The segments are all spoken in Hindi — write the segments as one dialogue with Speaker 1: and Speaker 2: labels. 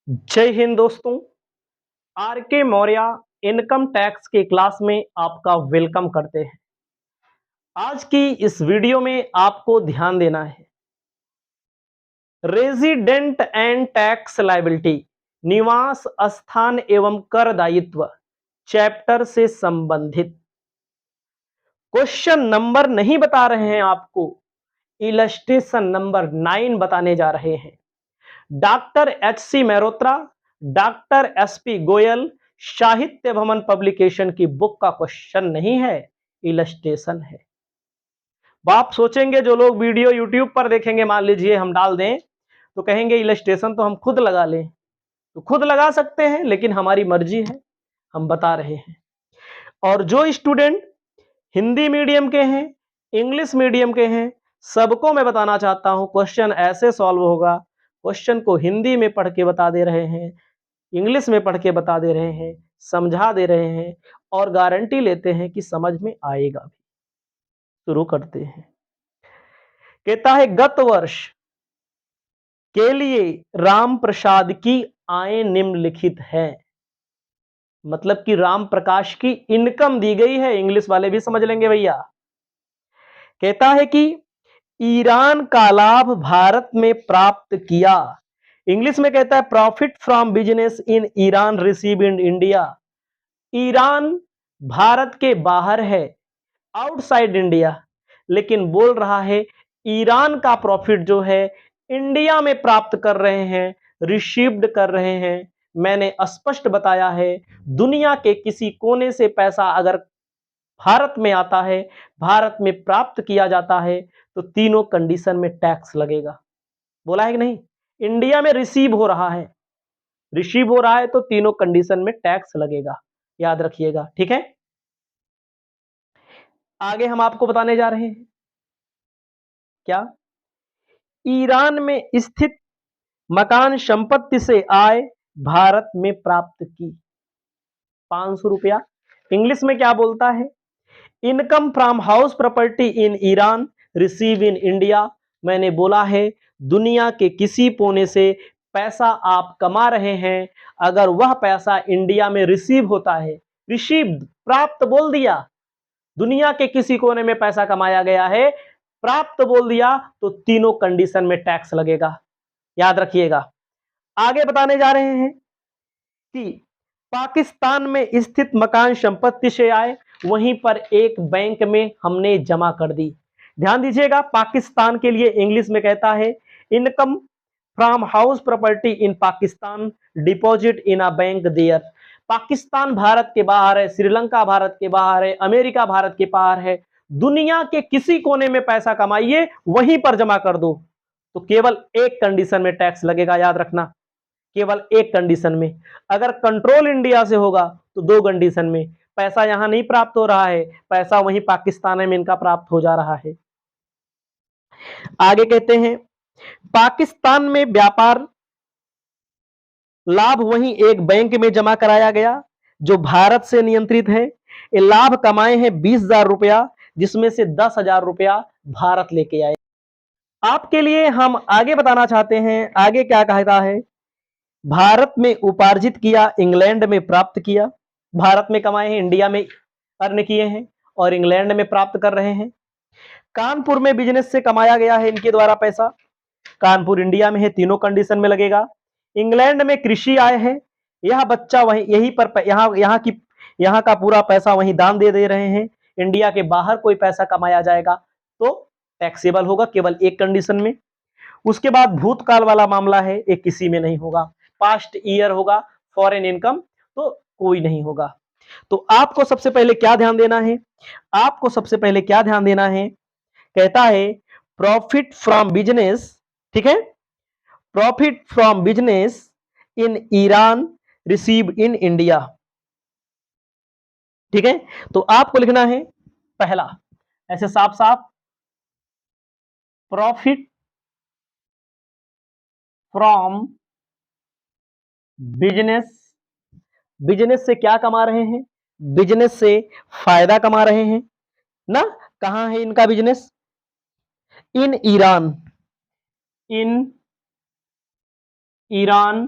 Speaker 1: जय हिंद दोस्तों। आर के मौर्य इनकम टैक्स के क्लास में आपका वेलकम करते हैं। आज की इस वीडियो में आपको ध्यान देना है रेजिडेंट एंड टैक्स लायबिलिटी, निवास स्थान एवं कर दायित्व चैप्टर से संबंधित क्वेश्चन नंबर नहीं बता रहे हैं आपको, इलस्ट्रेशन नंबर 9 बताने जा रहे हैं। Doctor H C. Mehrotra, doctor S P. Goyal, Sahitya Bhawan publication की बुक का क्वेश्चन नहीं है, इलस्ट्रेशन है। आप सोचेंगे, जो लोग वीडियो यूट्यूब पर देखेंगे, मान लीजिए हम डाल दें तो कहेंगे इलस्ट्रेशन तो हम खुद लगा लें। तो खुद लगा सकते हैं, लेकिन हमारी मर्जी है, हम बता रहे हैं। और जो स्टूडेंट हिंदी मीडियम के हैं, इंग्लिश मीडियम के हैं, सबको मैं बताना चाहता हूं क्वेश्चन ऐसे सॉल्व होगा। क्वेश्चन को हिंदी में पढ़ के बता दे रहे हैं, इंग्लिश में पढ़ के बता दे रहे हैं, समझा दे रहे हैं और गारंटी लेते हैं कि समझ में आएगा भी। शुरू करते हैं। कहता है गत वर्ष के लिए राम प्रसाद की आय निम्नलिखित है। मतलब कि राम प्रकाश की इनकम दी गई है, इंग्लिश वाले भी समझ लेंगे भैया। कहता है कि ईरान का लाभ भारत में प्राप्त किया। इंग्लिश में कहता है profit from business in Iran receive in India. Iran Bharat के बाहर है, आउटसाइड इंडिया, लेकिन बोल रहा है ईरान का प्रॉफिट जो है इंडिया में प्राप्त कर रहे हैं, रिसीव्ड कर रहे हैं। मैंने स्पष्ट बताया है, दुनिया के किसी कोने से पैसा अगर भारत में आता है, भारत में प्राप्त किया जाता है, तो तीनों कंडीशन में टैक्स लगेगा। बोला है कि नहीं? इंडिया में रिसीव हो रहा है, रिसीव हो रहा है तो तीनों कंडीशन में टैक्स लगेगा, याद रखिएगा। ठीक है, आगे हम आपको बताने जा रहे हैं क्या ईरान में स्थित मकान संपत्ति से आय भारत में प्राप्त की 500 रुपया। इंग्लिश में क्या बोलता है? Income from house property in Iran receive in India. मैंने बोला है दुनिया के किसी कोने से पैसा आप कमा रहे हैं, अगर वह पैसा इंडिया में रिसीव होता है, रिसीव्ड प्राप्त बोल दिया, दुनिया के किसी कोने में पैसा कमाया गया है, प्राप्त बोल दिया, तो तीनों कंडीशन में टैक्स लगेगा, याद रखिएगा। आगे बताने जा रहे हैं कि पाकिस्तान में स्थित मकान संपत्ति से आए, वहीं पर एक बैंक में हमने जमा कर दी। ध्यान दीजिएगा, पाकिस्तान के लिए इंग्लिश में कहता है income from house property in Pakistan deposit in a bank there. Pakistan भारत के बाहर है, श्रीलंका भारत के बाहर है, अमेरिका भारत के बाहर है, दुनिया के किसी कोने में पैसा कमाइए, वहीं पर जमा कर दो, तो केवल एक कंडीशन में टैक्स लगेगा, याद रखना, केवल एक कंडीशन में। अगर कंट्रोल इंडिया से होगा तो दो कंडीशन में, पैसा यहां नहीं प्राप्त हो रहा है, पैसा वहीं पाकिस्तान में इनका प्राप्त हो जा रहा है। आगे कहते हैं पाकिस्तान में व्यापार लाभ वहीं एक बैंक में जमा कराया गया जो भारत से नियंत्रित है। ये लाभ कमाए हैं 20,000 रुपया, जिसमें से 10,000 रुपया भारत लेके आए। आपके लिए हम आगे बताना चाहते हैं, आगे क्या कहता है, भारत में उपार्जित किया, इंग्लैंड में प्राप्त किया। भारत में कमाए हैं, इंडिया में अर्न किए हैं और इंग्लैंड में प्राप्त कर रहे हैं। कानपुर में बिजनेस से कमाया गया है इनके द्वारा पैसा, कानपुर इंडिया में है, तीनों कंडीशन में लगेगा। इंग्लैंड में कृषि आय है, यह बच्चा वहीं यहीं पर यहाँ का पूरा पैसा वहीं दान दे रहे हैं। इंडिया के बाहर कोई पैसा कमाया जाएगा तो टैक्सेबल होगा, केवल एक कंडीशन में। उसके बाद भूतकाल वाला मामला है, ये किसी में नहीं होगा। पास्ट ईयर होगा, फॉरेन इनकम तो कोई नहीं होगा। तो आपको सबसे पहले क्या ध्यान देना है, आपको सबसे पहले क्या ध्यान देना है, कहता है प्रॉफिट फ्रॉम बिजनेस, ठीक है, profit from business in Iran receive in India. ठीक है, तो आपको लिखना है पहला ऐसे साफ साफ, प्रॉफिट फ्रॉम बिजनेस। बिजनेस से क्या कमा रहे हैं? बिजनेस से फायदा कमा रहे हैं ना। कहां है इनका business? In Iran, in Iran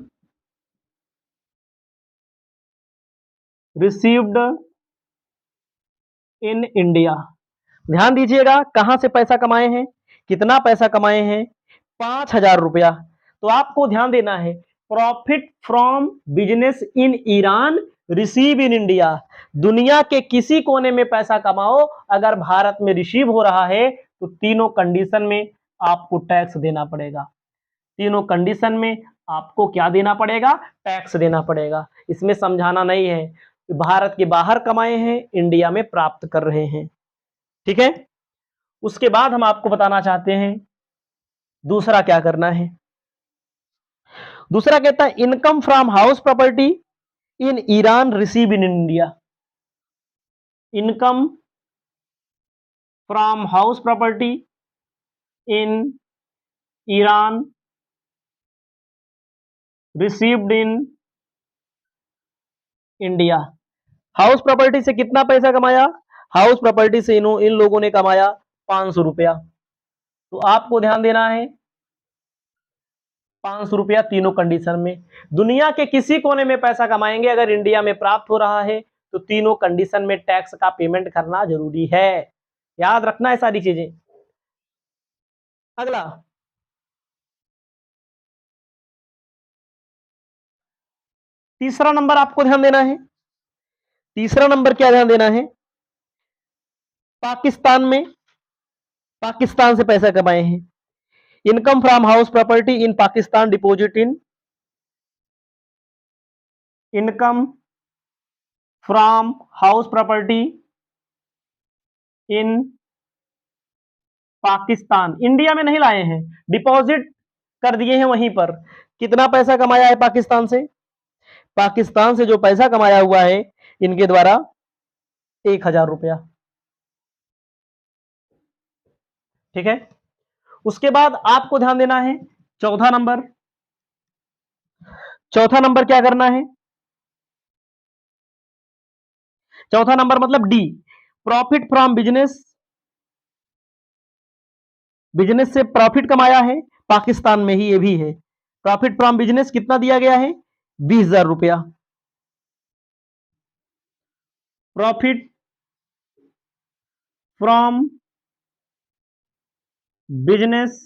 Speaker 1: received in India. ध्यान दीजिएगा, कहां से पैसा कमाए हैं, कितना पैसा कमाए हैं, 5,000 रुपया। तो आपको ध्यान देना है, profit from business in Iran receive in India. दुनिया के किसी कोने में पैसा कमाओ, अगर भारत में रिसीव हो रहा है तो तीनों कंडीशन में आपको टैक्स देना पड़ेगा। तीनों कंडीशन में आपको क्या देना पड़ेगा, टैक्स देना पड़ेगा। इसमें समझाना नहीं है, भारत के बाहर कमाए हैं, इंडिया में प्राप्त कर रहे हैं। ठीक है, उसके बाद हम आपको बताना चाहते हैं दूसरा क्या करना है। दूसरा कहता है income from house property in Iran receive in India. Income from house property in Iran received in India. House property से कितना पैसा कमाया, हाउस प्रॉपर्टी से इन लोगों ने कमाया 500 रुपया। तो आपको ध्यान देना है, 500 रुपया तीनों कंडीशन में। दुनिया के किसी कोने में पैसा कमाएंगे, अगर इंडिया में प्राप्त हो रहा है तो तीनों कंडीशन में टैक्स का पेमेंट करना जरूरी है। याद रखना है सारी चीजें। अगला, तीसरा नंबर आपको ध्यान देना है। तीसरा नंबर क्या ध्यान देना है, पाकिस्तान में, पाकिस्तान से पैसा कमाए हैं। Income from house property in Pakistan deposit in, income from house property in Pakistan, India में नहीं लाए हैं, डिपॉजिट कर दिए हैं वहीं पर। कितना पैसा कमाया है पाकिस्तान से, पाकिस्तान से जो पैसा कमाया हुआ है इनके द्वारा 1,000 रुपया। ठीक है, उसके बाद आपको ध्यान देना है चौथा नंबर। चौथा नंबर क्या करना है, चौथा नंबर मतलब D, profit from business. Business से प्रॉफिट कमाया है, पाकिस्तान में ही ये भी है। प्रॉफिट फ्रॉम बिजनेस कितना दिया गया है, 20,000 रुपया। Profit from business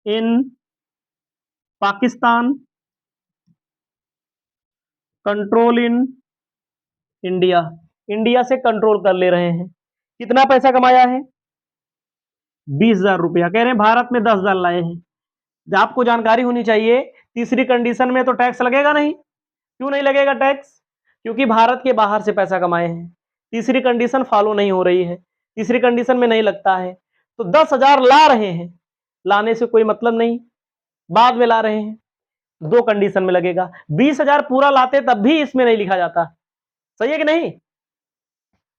Speaker 1: in Pakistan control in India. India से कंट्रोल कर ले रहे हैं। कितना पैसा कमाया है, 20,000 रुपया। कह रहे हैं भारत में 10,000 लाए हैं। आपको जानकारी होनी चाहिए, तीसरी कंडीशन में तो टैक्स लगेगा नहीं। क्यों नहीं लगेगा टैक्स, क्योंकि भारत के बाहर से पैसा कमाए हैं। तीसरी कंडीशन फॉलो नहीं हो रही है, तीसरी कंडीशन में नहीं लगता है। तो 10,000 ला रहे हैं, लाने से कोई मतलब नहीं, बाद में ला रहे हैं, दो कंडीशन में लगेगा। 20,000 पूरा लाते तब भी इसमें नहीं लिखा जाता। सही है कि नहीं,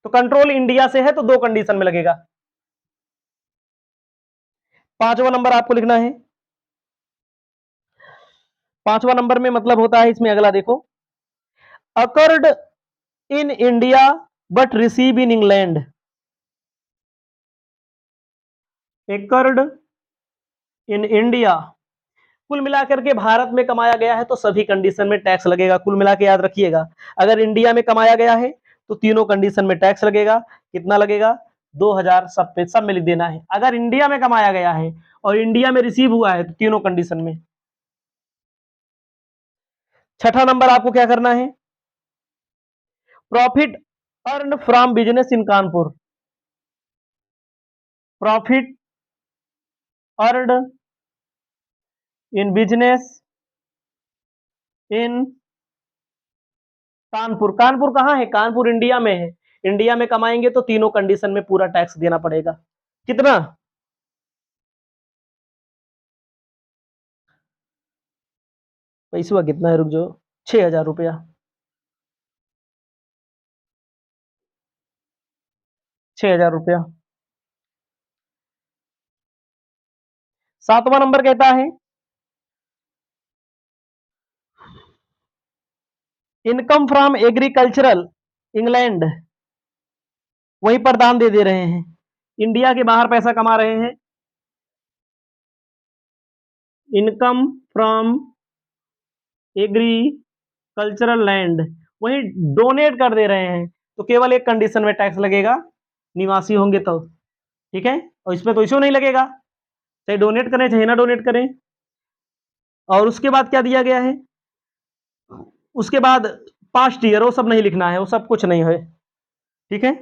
Speaker 1: तो कंट्रोल इंडिया से है तो दो कंडीशन में लगेगा। पांचवा नंबर आपको लिखना है। पांचवा नंबर में मतलब होता है इसमें, अगला देखो, occurred in India but receive in England. Accord in India, कुल मिलाकर के भारत में कमाया गया है तो सभी कंडीशन में टैक्स लगेगा। कुल मिला के याद रखिएगा, अगर इंडिया में कमाया गया है तो तीनों कंडीशन में टैक्स लगेगा। कितना लगेगा, 2,000 सब पे, सब में लिख देना है। अगर इंडिया में कमाया गया है और इंडिया में रिसीव हुआ है तो तीनों कंडीशन में। छठा नंबर आपको क्या करना है, profit earn from business in Kanpur. Profit earn in business in Kanpur. Kanpur कहाँ है, कानपुर इंडिया में है। इंडिया में कमाएंगे तो तीनों कंडीशन में पूरा टैक्स देना पड़ेगा। कितना, पैसा कितना है, रुक जाओ, 6,000 रुपया। 6,000 रुपया। सातवां नंबर कहता है इनकम फ्रॉम एग्रीकल्चरल इंग्लैंड, वहीं पर दान दे दे रहे हैं। इंडिया के बाहर पैसा कमा रहे हैं, इनकम फ्रॉम एग्रीकल्चरल लैंड, वहीं डोनेट कर दे रहे हैं तो केवल एक कंडीशन में टैक्स लगेगा, निवासी होंगे तो, ठीक है, और इसमें तो इश्यू नहीं लगेगा, चाहे डोनेट करें चाहे ना डोनेट करें। और उसके बाद क्या दिया गया है, उसके बाद पास्ट ईयर वो सब नहीं लिखना है, वो सब कुछ नहीं है, ठीक है,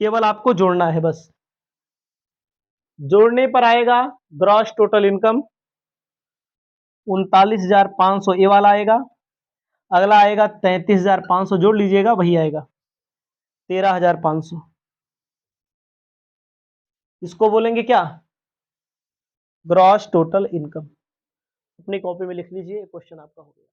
Speaker 1: केवल आपको जोड़ना है बस। जोड़ने पर आएगा ग्रॉस टोटल इनकम 39,500 ये वाला आएगा, अगला आएगा 33,500, जोड़ लीजिएगा वही आएगा 13,500। इसको बोलेंगे क्या, ग्रॉस टोटल इनकम। अपनी कॉपी में लिख लीजिए, क्वेश्चन आपका हो गया।